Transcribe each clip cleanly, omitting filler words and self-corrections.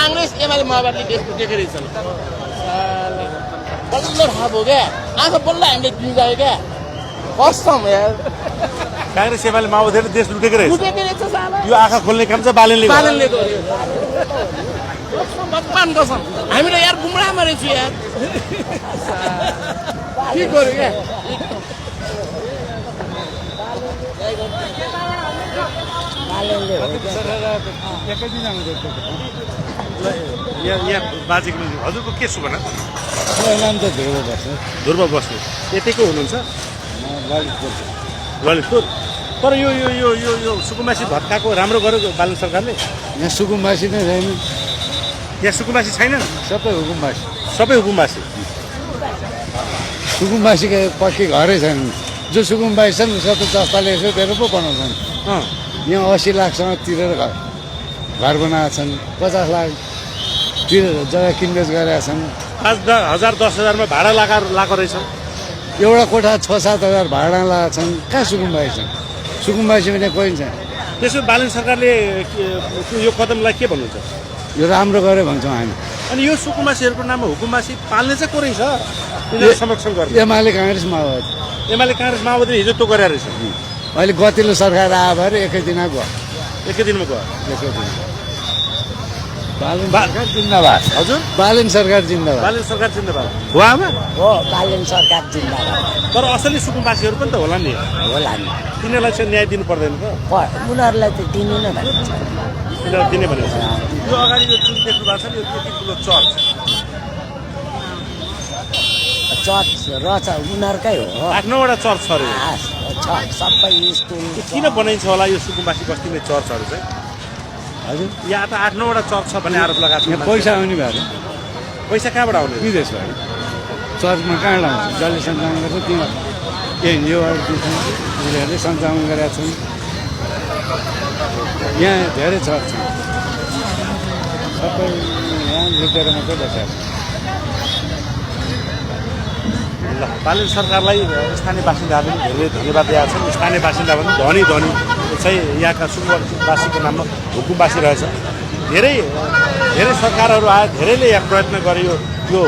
कांग्रेस एमाले माओवादीले देश लुटेको रहेछन् बल्ल थाहा भयो क्या आज बल्ल हामीले बिगायो क्या कसम यार कांग्रेस एमाले माओवादीले देश लुटेको रहेछ लुटेको रहेछ साला यो आँखा खोल्ने काम चाहिँ बालेनले गर्यो भगवान कसम हामी त यार गुमरामा रहेछु यार के गर्यो क्या यहाँ बाजेको हजुरको के छु भन नाम त ध्रुव बस्नु ध्रुव बस्नु यतिको हुनुहुन्छ ललितपुर तर यो यो यो यो यो सुकुम्बासी भत्काको राम्रो गर्यो बालन सरकारले यहाँ सुकुम्बासी नै छैन यहाँ सुकुम्बासी छैन सबै हुकुमबासी सबै हुकुमबासी सुकुम्बासीको पक्की घरै छैन जो सुकुम्बासी छन् सबै जस्ताले यसो दिएर पो बनाउँछन् यहाँ 80 लाखसँग तिरेर घर बनाएका छन् 50 लाख तिरेर जग्गा किनबेच गरेका छन् 5,000 10,000मा भाडा लगाएको रहेछ एउटा कोठा 6-7 हजार भाडा लगाएका छन् कहाँ सुकुम्बासी छन् सुकुम्बासी भने कोही छैन त्यसो बालन सरकारले यो कदमलाई के भन्नुहुन्छ यो राम्रो गर्यो भन्छौँ हामी अनि यो सुकुम्बासीहरूको नाममा हुकुमबासी पाल्ने चाहिँ को रहेछ यिनीहरू संरक्षण गर्ने एमाले काङ्ग्रेस माओवादी एमाले काङ्ग्रेस माओवादीले हिजो त्यो गरेर रहेछ अहिले गतिलो सरकार आयो भएर एकै दिनमा गयो एकै दिनमा गयो एकै दिन बालन सरकार जिन्दाबाद हजुर बालन सरकार जिन्दाबाद बालन सरकार जिन्दाबाद हो आमा हो बालन सरकार जिन्दाबाद तर असली सुकुम्बासीहरू पनि त होला नि होला नि तिनीहरूलाई चाहिँ न्याय दिनु पर्दैन त उनीहरूलाई त दिनु नै भन्छ तिनीहरू दिने भनेको छ यो अगाडि यो जुन देख्नु भएको छ नि यो त्यति ठुलो चर्च चर्च रहेछ उनीहरूकै हो 8-9वटा चर्च छ अरे छ सबै स्कुल किन बनाइन्छ होला यो सुकुम्बासी बस्तीमा चर्चहरू चाहिँ हजुर यहाँ त 8-9वटा चर्च छ भन्ने आरोप लगाएको यहाँ पैसा आउने भएर पैसा कहाँबाट आउने विदेशबाट चर्चमा कहाँ लाउँछ जसले सञ्चालन गर्छ त्यो एनजिओहरू दिन्छन् उनीहरूले सञ्चालन गरेका छन् यहाँ धेरै चर्च छन् सबै यहाँ लुटेर मात्रै बसेका छन् ल बालन सरकारलाई स्थानीय बासिन्दाहरूले धेरै धन्यवाद दिएका छन् स्थानीय बासिन्दा पनि धनी धनी चाहिँ यहाँका सुकुम्बासीको नाममा हुकुमबासी रहेछ धेरै धेरै सरकारहरू आए धेरैले यहाँ प्रयत्न गर्यो यो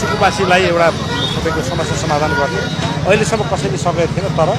सुकुम्बासीलाई एउटा सबैको समस्या समाधान गर्ने अहिलेसम्म कसैले सकेको थिएन तर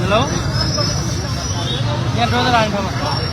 हेलो यहाँ डोजर आने ठाउँमा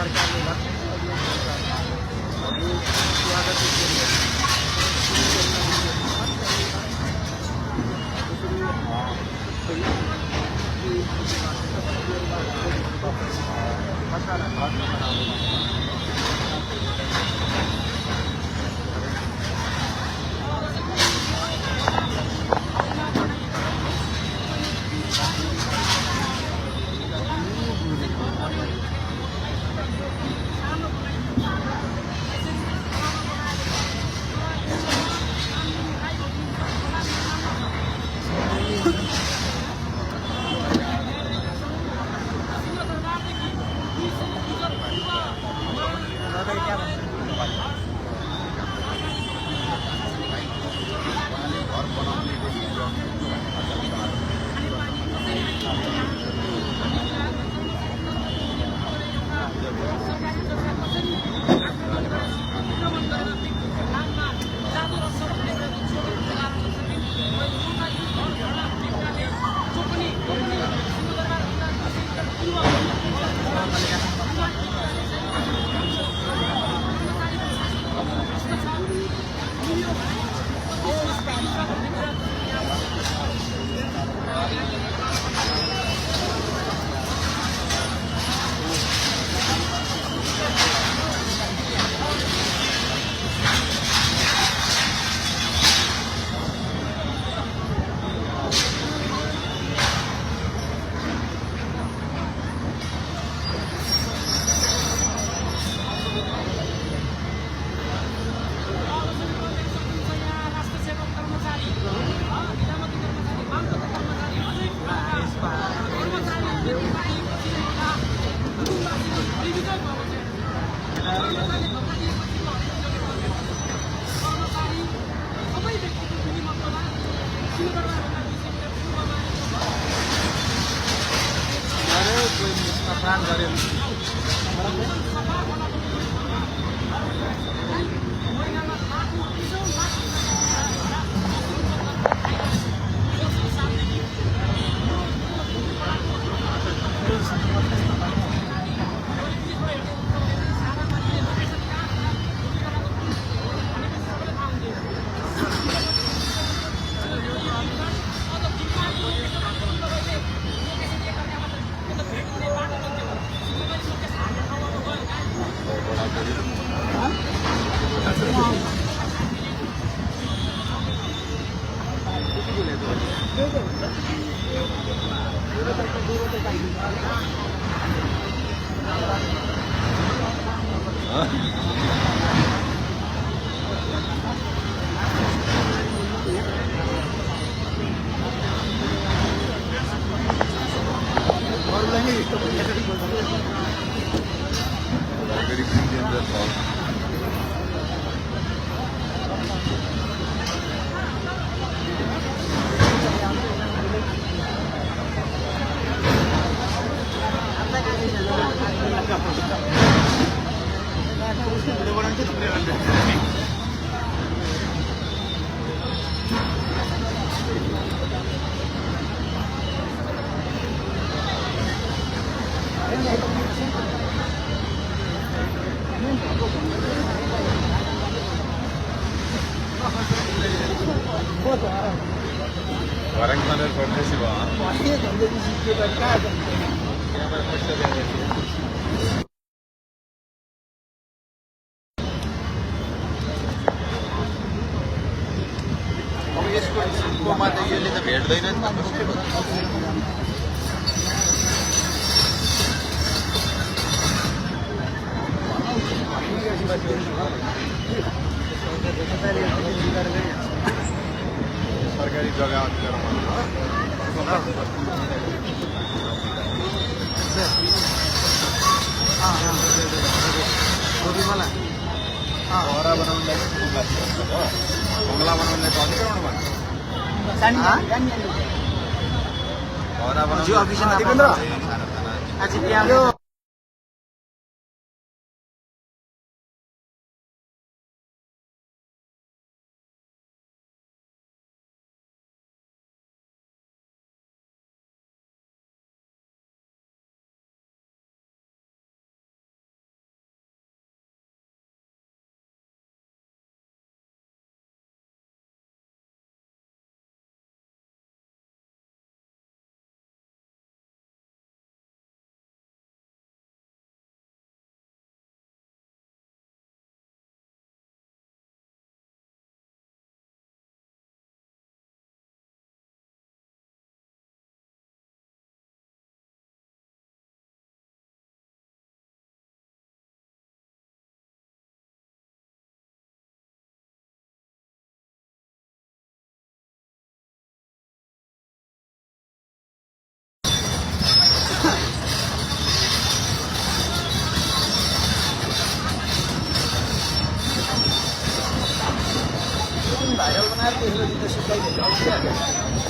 सरकारले Barangkali kondisi bang. अब यसको सिक्कोमा त यसले त भेट्दैन नि त कसले सरकारी जग्गा घोरा बनाउनलाई बङ्गला बनाउनलाई त अधिकरण भन्छ घोरा बनाउनु भाइरल बनाएर त्यसपछि त सुकाइदिन्छ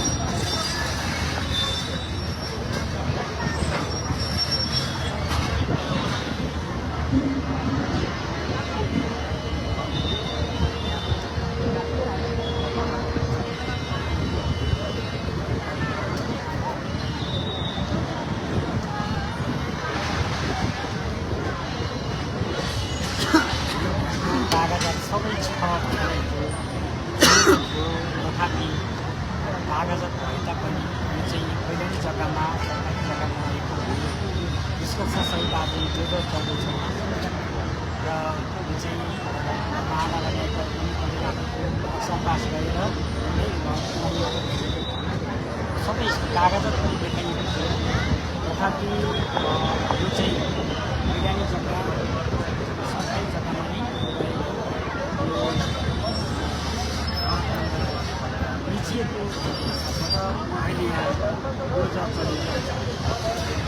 सबै छ तथापि कागजात भए तापनि यो चाहिँ पहिलो नै जग्गामा सरकारी जग्गामा आएको हो यसको सही बाटो जोडो चल्दैछ र यो चाहिँ महानगरपालिका समास गरेर सबै कागजात पनि देखाइएको थियो तथापि यो चाहिँ वैज्ञानिक जग्गा सरकारी जग्गामा नै मिचिएको अहिले यहाँ ऊर्जा चलिरहेको छ